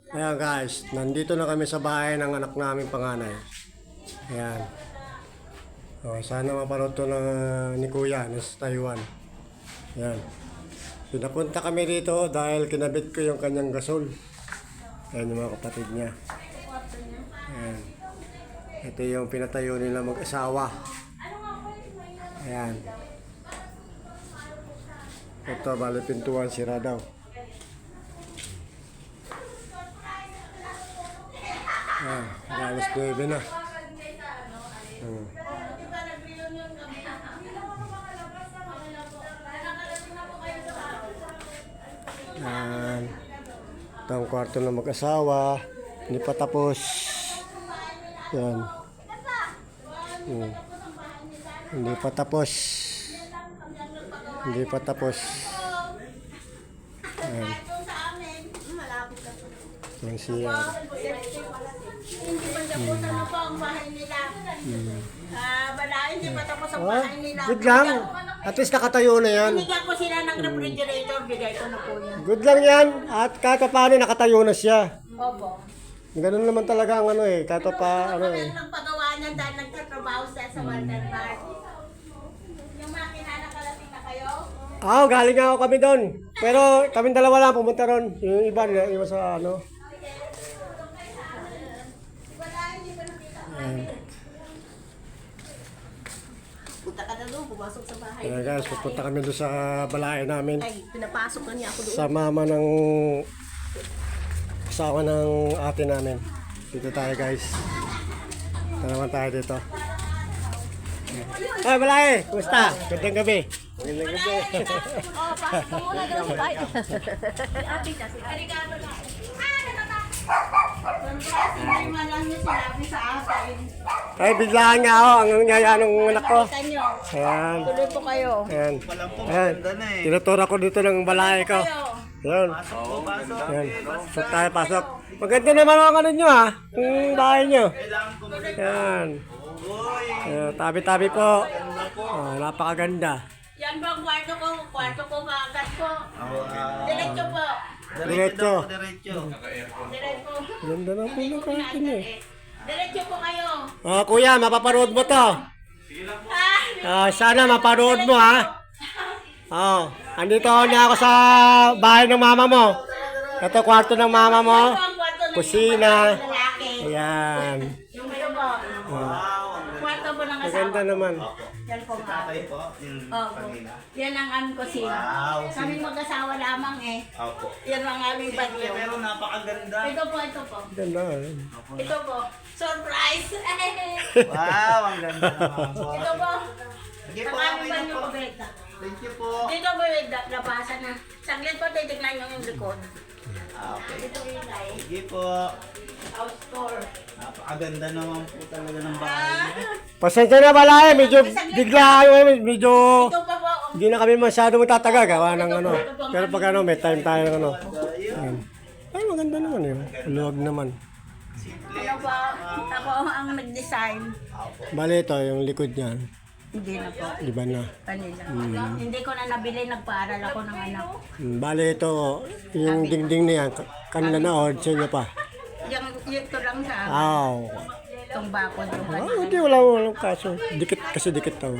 Ayan guys, nandito na kami sa bahay ng anak namin panganay. Ayan. Sana mapanood to ni Kuya sa Taiwan. Ayan. Pinapunta kami dito dahil kinabit ko yung kanyang gasol. Ayan yung mga kapatid niya. Ayan. Ito yung pinatayo nila mag-asawa. Ayan. Ito, bali pintuan sira daw. Alas 9 na. Yan. Ito ang kwarto ng mag-asawa. Hindi pa tapos. Yan. Hindi pa tapos. Hindi pa tapos. Yan. Yan siya. Hindi pa tapos ano pa ang bahay nila. Hindi pa tapos ang bahay nila. Good lang. At least nakatayo na yan. Binigyan ko sila ng refrigerator, bigay ko na po yan. Good lang yan. At kahit paano nakatayo na siya. Opo. Ganun naman talaga ang ano eh. Kahit pa ano eh. Ang pagawa niyan dahil nagtatrabaho siya sa Walter Park. Yung makina nakalating na kayo? Galing nga ako kami doon. Pero kami dalawa lang pumunta ron. Yung iba nila, iba sa ano. Punta ka na doon, pumasok sa bahay. Ayan guys, pupunta kami doon sa balay namin. Ay, pinapasok na niya ako doon. Sa mama ng asawa ng ate namin. Dito tayo guys. Ito naman tayo dito. Ay, balay! Kumusta? Gandang gabi. Gandang gabi. Oh, pasok ka muna doon sa bahay. Si Ate, arigato na. Hindi man lang niya sinabi sa akin. Ay, biglaan nga ako. Ang nangyayari ng anak ko. Kita nyo. Ayan. Tuloy po kayo. Ayan. Ayan. Tinuturo ko dito ng balay ko. Ayan. Ayan. Pasok tayo, pasok. Maganda naman ang ano nyo ha. Yung bahay nyo. Ayan. Ayan. Tabi-tabi po. Napakaganda. Yan ba ang kwarto ko? Kwarto ko kaagad po. Diretso po. Diretso. Diretso. Ganda na po ng kwarto nyo. Diretso po kayo. Kuya, mapaparood mo to. Sana maparood mo ha. Andito na ako sa bahay ng mama mo. Ito kwarto ng mama mo. Ito ang kwarto ng Kusina. lalaki. Ayan. Yung ito po. Kwarto po ng asawa. Maganda naman. Yan po nga. Opo. Yan ang aming kusina. Kami mag-asawa lamang eh. Yan ang aming banyo. Pero napakaganda. Ito po, ito po. Ganda. Ito po. Surprise! Wow, ang ganda naman po. Ito po. Sige Ang po, aming okay na banyo po. ko, Beta. Thank you po. Dito po yung labasan na. Saglit po, titignan nyo yung likod. Okay. Ito yung tayo. Sige po. House tour. Napakaganda naman po talaga ng bahay niyo. Pasensya na balay. Medyo bigla. Medyo Ito pa po. hindi na kami masyado magtataga. Gawa ng ano. Pero pag ano, may time tayo ng ano. Ayan. Ay, maganda naman yun. Luwag naman. Ano po? Ako ang nag-design. Bale ito, yung likod niyan. Hindi na po. Iba na. Kanila. Hindi ko na nabili. Nagpaaral ako ng anak. Bale ito, yung dingding na yan. Kanina na or sa inyo pa. Yung ito lang sa itong bakod. Yung Hindi, walang kaso. Dikit kasi dikit tao.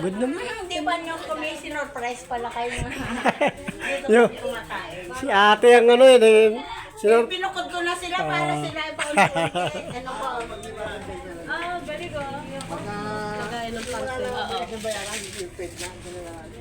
Good naman. Hindi ba nyo kami sinurprise pala kayo? Dito Yo. kami kumakain. Si ate ang ano yun. Pinukod ko na sila para sila paulit-ulit. Ano po? Galing ko. Lagay ng pangsin. Oo.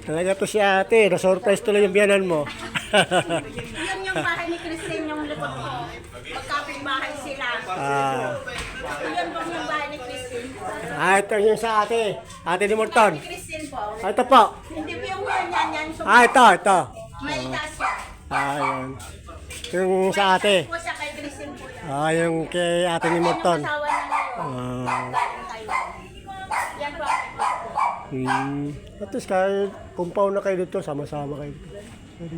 Talaga to si ate. Na-surprise tuloy yung biyanan mo. Yun yung bahay ni Christine, yung likod ko. Magkaping bahay sila. Yun po yung bahay ni Christine. Ito yung sa ate. Ate ni Morton. Christine po. Ito po. Hindi po yung yan. Ito. May taas siya. Yun. Yung sa ate. Po siya kay Christine po yan. Yung kay ate ni Morton. Yung asawa na yan po. At least kahit compound na kayo dito, sama-sama kayo.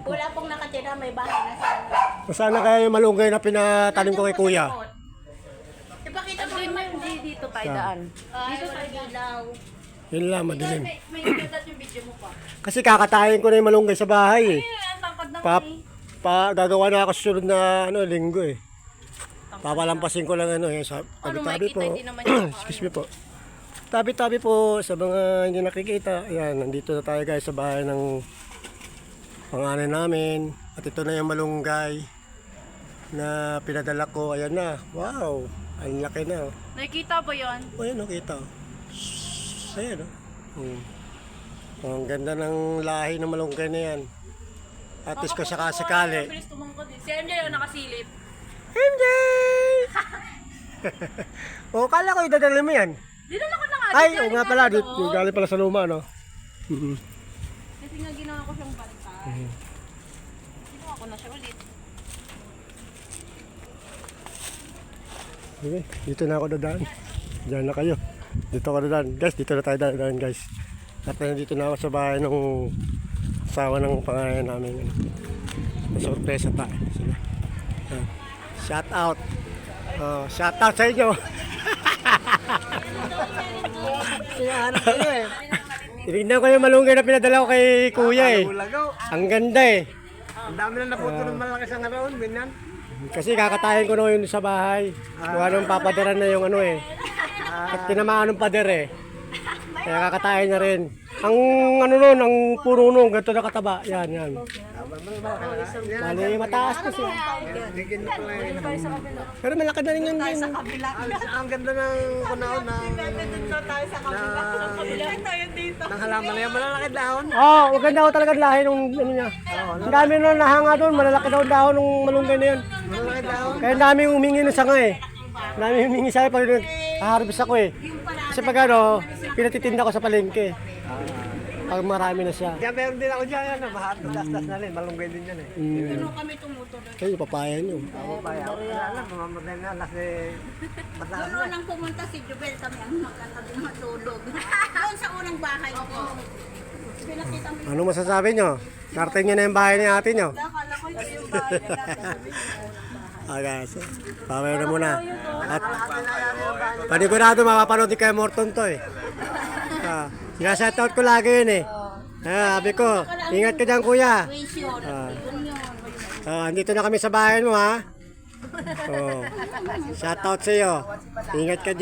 Wala pong nakatira, may bahay na sila. Sana kaya yung malunggay na pinatanim ko kay kuya. Ipakita mo yung dito tayo daan. Dito tayo ilaw. Yun lang, madilim. May ikat yung video mo pa. Kasi kakatayin ko na yung malunggay sa bahay eh. Ang tangkad ng Pap, gagawa na ako sa sunod na linggo eh. Papalampasin ko lang tabi-tabi po. Excuse me po. Tabi-tabi po sa mga hindi nakikita. Ayan, nandito na tayo guys sa bahay ng panganay namin. At ito na yung malunggay na pinadala ko. Ayan na. Wow. Ang laki na. Nakikita ba yun? Ayan, nakita. Ayan, ang ganda ng lahi ng malunggay na yan. At least ko sakasakali. Si MJ yung nakasilip. MJ! O, kala ko idadala mo yan. Dinala ko na nga. Ay, oo nga pala. Galing pala sa luma, no? Kasi nga ginawa ko siyang bantay. Ginawa ko na siya ulit. Okay, dito na ako dadaan. Diyan na kayo. Dito ako dadaan. Guys, dito na tayo dadaan, guys. At nandito na ako sa bahay ng asawa ng pangalan namin. Sorpresa tayo. Sila. Shout out. Shout out sa inyo. Hinahanap kayo eh. Tinignan ko yung malunggay na pinadala ko kay kuya eh. Ang ganda eh. Ang dami na naputo ng malaki sa ngayon, ganyan. Kasi kakatayin ko na yun sa bahay. Kung anong papadaran na yung At tinamaan ng pader eh. Kaya kakatayin na rin. Ang ang puro nun, ganito na kataba. Yan. Bali, mataas kasi. Pero malaki na rin yun din. Ang ganda ng kunaon na ng halaman na yan, malalaki dahon. Oo, maganda ko talaga lahi nung niya. Ang dami na nahanga doon, malalaki daw dahon ng malunggay na yun. Malalaki dahon. Kaya ang dami humingi ng sanga eh. Ang dami humingi sa'yo pag haharvest ako eh. Kasi pag pinatitinda ko sa palengke. Pag marami na siya. Kaya meron din ako dyan, mahat na das na rin, malunggay din yan eh. Ano kami tumutuloy? Kayo, papaya nyo. Wala lang, mamamatay na, kasi mataas Doon lang pumunta si Jubel kami ang magkatabi matulog. Doon sa unang bahay ko. Pinakita mo. Ano masasabi nyo? Kartin nyo na yung bahay ni ate nyo. Akala ko ito yung bahay na Guys, pamaya na muna. At panigurado mapapanood din kay Morton to eh. Sinashoutout ko lagi yun eh. Sabi ko, ingat ka dyan kuya. Andito na kami sa bahay mo ha. Shoutout sa iyo. Ingat ka dyan.